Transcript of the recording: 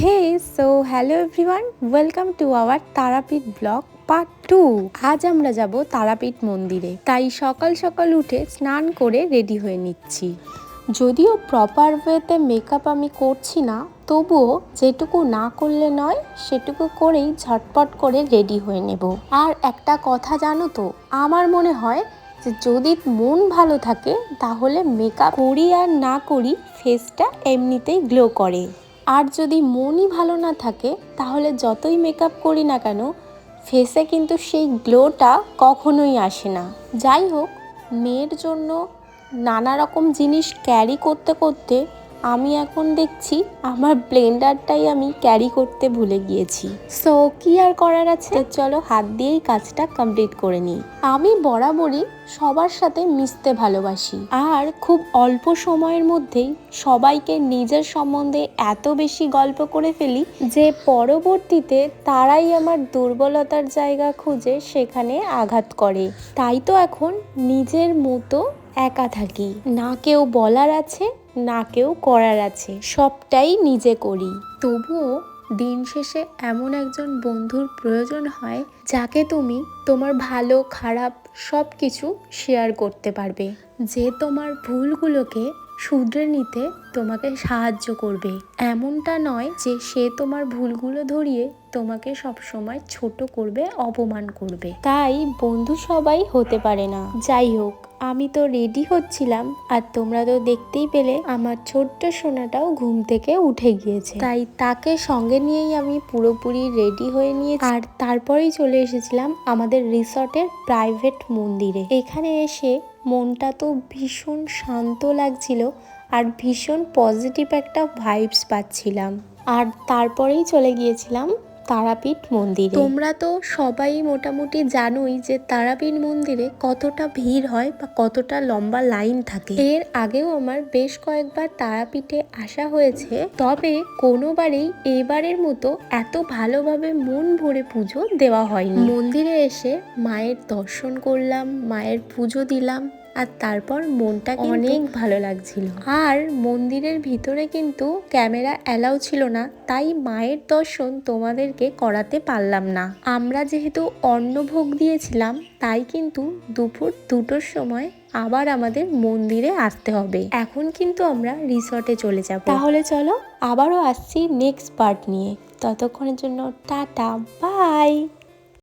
Hey so hello everyone, welcome to our Tarapith blog part 2। আজ আমরা যাব তারাপীঠ মন্দিরে, তাই সকাল সকাল উঠে স্নান করে রেডি হয়ে নিচ্ছি। যদিও প্রপার ওয়েতে মেকআপ আমি করছি না, তবুও যেটুকু না করলে নয় সেটুকু করেই ঝটপট করে রেডি হয়ে নেব। আর একটা কথা জানো তো, আমার মনে হয় যে যদি মন ভালো থাকে তাহলে মেকআপ করি আর না করি ফেসটা এমনিতেই গ্লো করে। আর যদি মনই ভালো না থাকে তাহলে যতই মেকআপ করি না কেন ফেসে কিন্তু সেই গ্লোটা কখনোই আসে না। যাই হোক, মেয়ের জন্য নানা রকম জিনিস ক্যারি করতে করতে আমি এখন দেখছি আমার ব্লেন্ডারটাই আমি ক্যারি করতে ভুলে গিয়েছি। সো কি আর করার আছে, তো চলো হাত দিয়েই কাজটা কমপ্লিট করে নিই। আমি বরাবরই সবার সাথে মিশতে ভালোবাসি, আর খুব অল্প সময়ের মধ্যেই সবাইকে নিজের সম্বন্ধে এত বেশি গল্প করে ফেলি যে পরবর্তীতে তারাই আমার দুর্বলতার জায়গা খুঁজে সেখানে আঘাত করে। তাই তো এখন নিজের মতো একা থাকি, না কেউ বলার আছে না কেউ করার আছে, সবটাই নিজে করি। তবুও দিন শেষে এমন একজন বন্ধুর প্রয়োজন হয় যাকে তুমি তোমার ভালো খারাপ সব কিছু শেয়ার করতে পারবে, যে তোমার ভুলগুলোকে শুধরে নিতে তোমাকে সাহায্য করবে। এমনটা নয় যে সে তোমার ভুলগুলো ধরিয়ে তোমাকে সবসময় ছোট করবে, অপমান করবে। তাই বন্ধু সবাই হতে পারে না। যাই হোক, আমি তো রেডি হচ্ছিলাম আর তোমরা তো দেখতেই পেলে আমার ছোট্ট সোনাটাও ঘুম থেকে উঠে গিয়েছে, তাই তাকে সঙ্গে নিয়েই আমি পুরোপুরি রেডি হয়ে নিয়ে আর তারপরেই চলে এসেছিলাম আমাদের রিসর্টের প্রাইভেট মন্দিরে। এখানে এসে মনটা তো ভীষণ শান্ত লাগছিল আর ভীষণ পজিটিভ একটা ভাইবস পাচ্ছিলাম। আর তারপরেই চলে গিয়েছিলাম তারাপীঠ মন্দিরে। তোমরা তো সবাই মোটামুটি জানোই যে তারাপীঠ মন্দিরে কতটা ভিড় হয় বা কতটা লম্বা লাইন থাকে। এর আগেও আমার বেশ কয়েকবার তারাপীঠে আসা হয়েছে, তবে কোনোবারেই এবারের মতো এত ভালোভাবে মন ভরে পুজো দেওয়া হয়নি। মন্দিরে এসে মায়ের দর্শন করলাম, মায়ের পুজো দিলাম, আর তারপর মনটা অনেক ভালো লাগছিল। আর মন্দিরের ভিতরে কিন্তু ক্যামেরা অ্যালাউ ছিল না, তাই মায়ের দর্শন তোমাদেরকে করাতে পারলাম না। আমরা যেহেতু অন্নভোগ দিয়েছিলাম, তাই কিন্তু দুপুর 2টোর সময় আবার আমাদের মন্দিরে আসতে হবে। এখন কিন্তু আমরা রিসর্টে চলে যাব। তাহলে চলো আবারও আসছি নেক্সট পার্ট নিয়ে। ততক্ষণের জন্য টাটা, বাই।